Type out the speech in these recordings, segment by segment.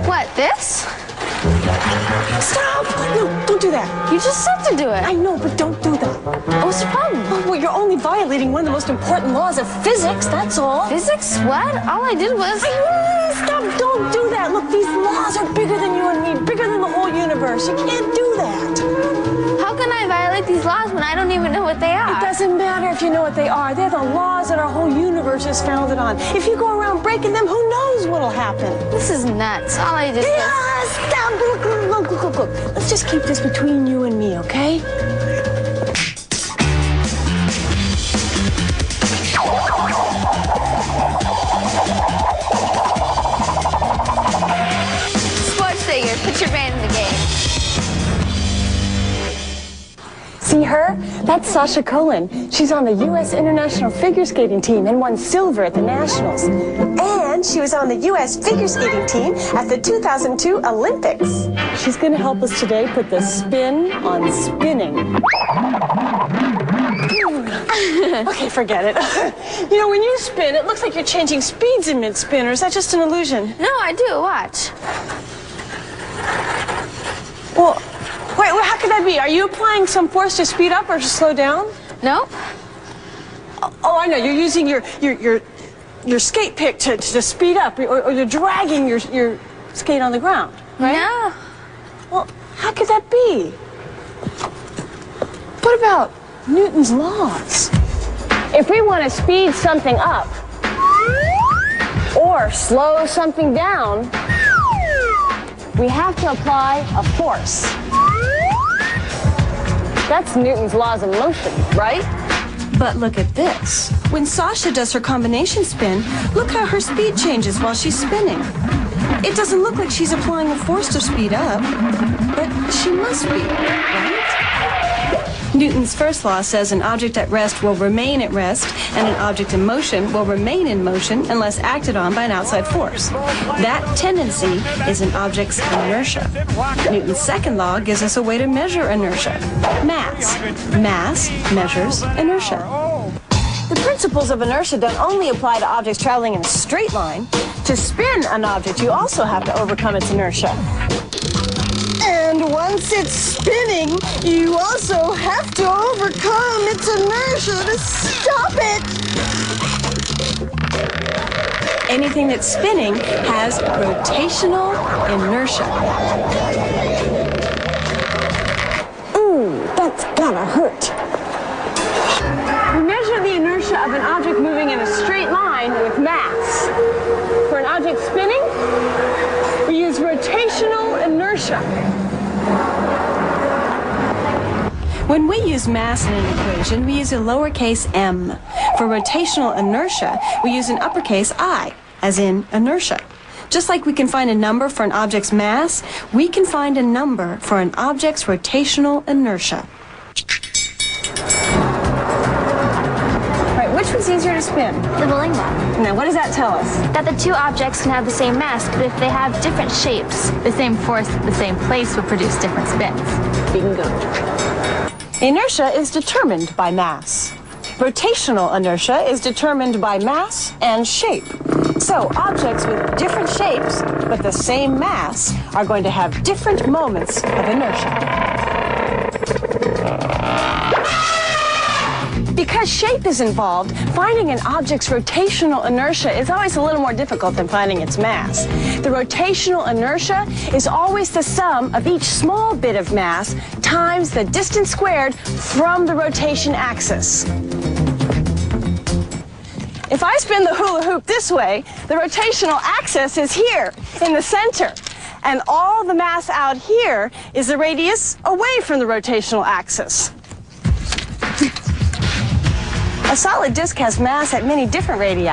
What, this? Stop! No, don't do that. You just said to do it. I know, but don't do that. What's the problem? Oh, well, you're only violating one of the most important laws of physics, that's all. Physics? What? All I did was... Stop, don't do that. Look, these laws are bigger than you and me, bigger than the whole universe. You can't do that. How can I violate these laws when I don't even know what they are? It doesn't matter if you know what they are. They're the laws that our whole universe is founded on. If you go around breaking them, who knows what'll happen? This is nuts. All I did was... Yeah, stop. Look. Let's just keep this between you and me, okay? Sports day, put your band in the game. See her? That's Sasha Cohen. She's on the U.S. International Figure Skating Team and won silver at the Nationals. And she was on the U.S. Figure Skating Team at the 2002 Olympics. She's going to help us today put the spin on spinning. Okay, forget it. You know, when you spin, it looks like you're changing speeds in mid-spin, or is that just an illusion? No, I do. Watch. Well, wait, how could that be? Are you applying some force to speed up or to slow down? Nope. Oh, I know. You're using your skate pick to speed up, or you're dragging your skate on the ground, right? No. Well, how could that be? What about Newton's laws? If we want to speed something up or slow something down, we have to apply a force. That's Newton's laws of motion, right? But look at this. When Sasha does her combination spin, look how her speed changes while she's spinning. It doesn't look like she's applying a force to speed up, but she must be, right? Newton's first law says an object at rest will remain at rest, and an object in motion will remain in motion unless acted on by an outside force. That tendency is an object's inertia. Newton's second law gives us a way to measure inertia. Mass. Mass measures inertia. The principles of inertia don't only apply to objects traveling in a straight line. To spin an object, you also have to overcome its inertia. And once it's spinning, you also have to overcome its inertia to stop it. Anything that's spinning has rotational inertia. Ooh, that's gotta hurt. We measure the inertia of an object moving in a straight line with mass. For an object spinning, we use rotational inertia. When we use mass in an equation, we use a lowercase m. For rotational inertia, we use an uppercase I, as in inertia. Just like we can find a number for an object's mass, we can find a number for an object's rotational inertia. Right, which one's easier to spin? The bowling ball. Now, what does that tell us? That the two objects can have the same mass, but if they have different shapes, the same force at the same place will produce different spins. Bingo. Inertia is determined by mass. Rotational inertia is determined by mass and shape. So objects with different shapes but the same mass are going to have different moments of inertia. Because shape is involved, finding an object's rotational inertia is always a little more difficult than finding its mass. The rotational inertia is always the sum of each small bit of mass times the distance squared from the rotation axis. If I spin the hula hoop this way, the rotational axis is here in the center. And all the mass out here is the radius away from the rotational axis. A solid disk has mass at many different radii,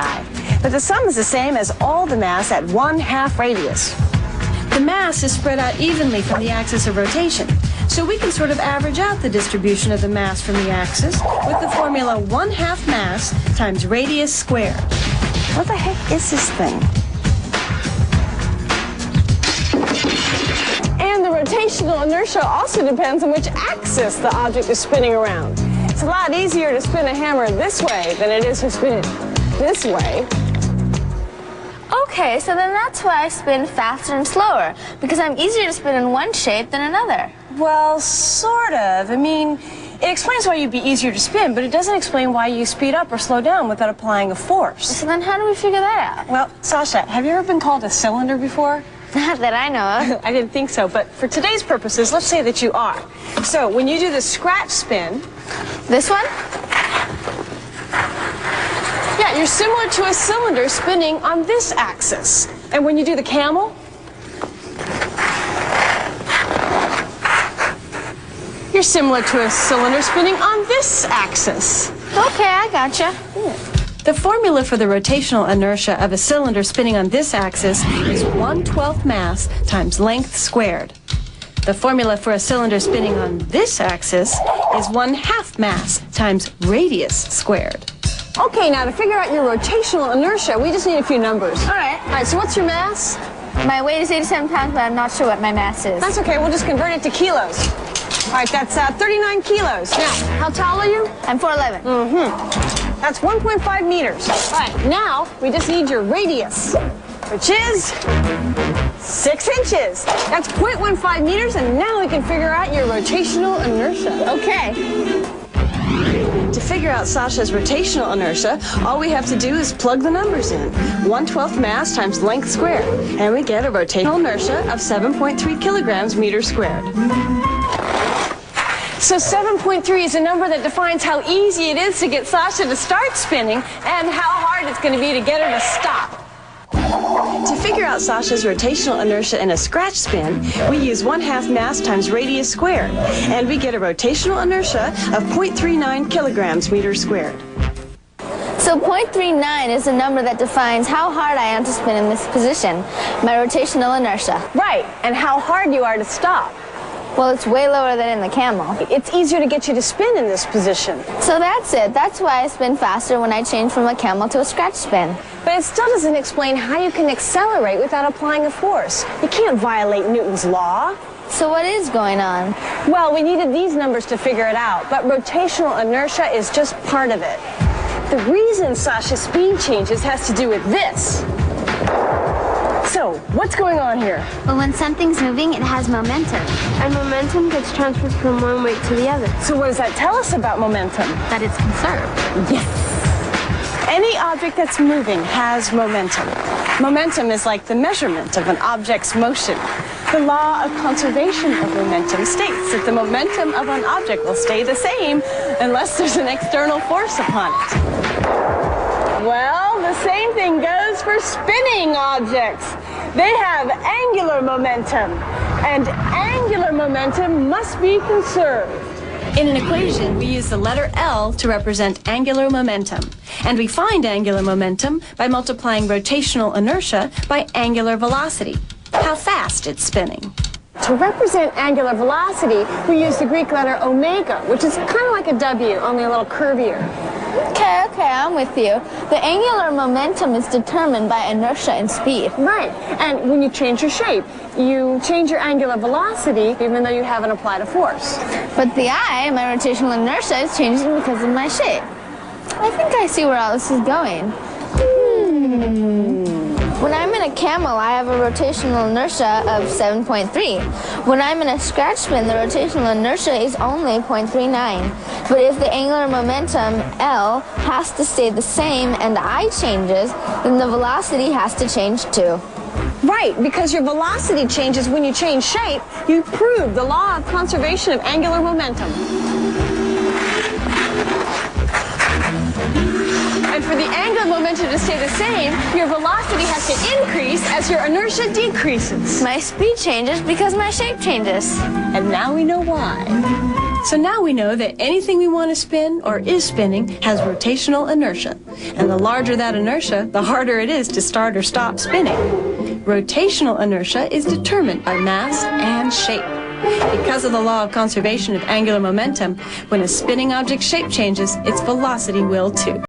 but the sum is the same as all the mass at 1/2 radius. The mass is spread out evenly from the axis of rotation, so we can sort of average out the distribution of the mass from the axis with the formula 1/2 mass times radius squared. What the heck is this thing? And the rotational inertia also depends on which axis the object is spinning around. It's a lot easier to spin a hammer this way than it is to spin it this way. Okay, so then that's why I spin faster and slower, because I'm easier to spin in one shape than another. Well, sort of. I mean, it explains why you'd be easier to spin, but it doesn't explain why you speed up or slow down without applying a force. So then how do we figure that out? Well, Sasha, have you ever been called a cylinder before? Not that I know of. I didn't think so, but for today's purposes, let's say that you are. So when you do the scratch spin... This one? Yeah, you're similar to a cylinder spinning on this axis. And when you do the camel... You're similar to a cylinder spinning on this axis. Okay, I gotcha. The formula for the rotational inertia of a cylinder spinning on this axis is 1/12 mass times length squared. The formula for a cylinder spinning on this axis is 1/2 mass times radius squared. Okay, now to figure out your rotational inertia, we just need a few numbers. All right, So what's your mass? my weight is 87 pounds, but I'm not sure what my mass is. That's okay, we'll just convert it to kilos. All right, that's 39 kilos. Now, how tall are you? I'm 4'11". That's 1.5 meters. All right, now we just need your radius, which is 6 inches. That's 0.15 meters, and now we can figure out your rotational inertia. Okay. To figure out Sasha's rotational inertia, all we have to do is plug the numbers in. 1/12 mass times length squared, and we get a rotational inertia of 7.3 kilograms meters squared. So 7.3 is a number that defines how easy it is to get Sasha to start spinning and how hard it's going to be to get her to stop. To figure out Sasha's rotational inertia in a scratch spin, we use 1/2 mass times radius squared, and we get a rotational inertia of 0.39 kilograms meters squared. So 0.39 is the number that defines how hard I am to spin in this position, my rotational inertia. Right, and how hard you are to stop. Well, it's way lower than in the camel. It's easier to get you to spin in this position. So that's it. That's why I spin faster when I change from a camel to a scratch spin. But it still doesn't explain how you can accelerate without applying a force. You can't violate Newton's law. So what is going on? Well, we needed these numbers to figure it out, but rotational inertia is just part of it. The reason Sasha's speed changes has to do with this. So, what's going on here? Well, when something's moving, it has momentum. And momentum gets transferred from one weight to the other. So what does that tell us about momentum? That it's conserved. Yes. Any object that's moving has momentum. Momentum is like the measurement of an object's motion. The law of conservation of momentum states that the momentum of an object will stay the same unless there's an external force upon it. Well, the same thing goes for spinning objects. They have angular momentum, and angular momentum must be conserved. In an equation, we use the letter L to represent angular momentum, and we find angular momentum by multiplying rotational inertia by angular velocity, how fast it's spinning. To represent angular velocity, we use the Greek letter omega, which is kind of like a W, only a little curvier. Okay, I'm with you. The angular momentum is determined by inertia and speed. Right, and when you change your shape, you change your angular velocity even though you haven't applied a force. But the I, my rotational inertia, is changing because of my shape. I think I see where all this is going. When I'm in a camel, I have a rotational inertia of 7.3. When I'm in a scratch spin, the rotational inertia is only 0.39. But if the angular momentum, L, has to stay the same and I changes, then the velocity has to change too. Right, because your velocity changes when you change shape. You prove the law of conservation of angular momentum. And for the angular momentum to stay the same, your velocity has to increase as your inertia decreases. My speed changes because my shape changes. And now we know why. So now we know that anything we want to spin or is spinning has rotational inertia. And the larger that inertia, the harder it is to start or stop spinning. Rotational inertia is determined by mass and shape. Because of the law of conservation of angular momentum, when a spinning object's shape changes, its velocity will too.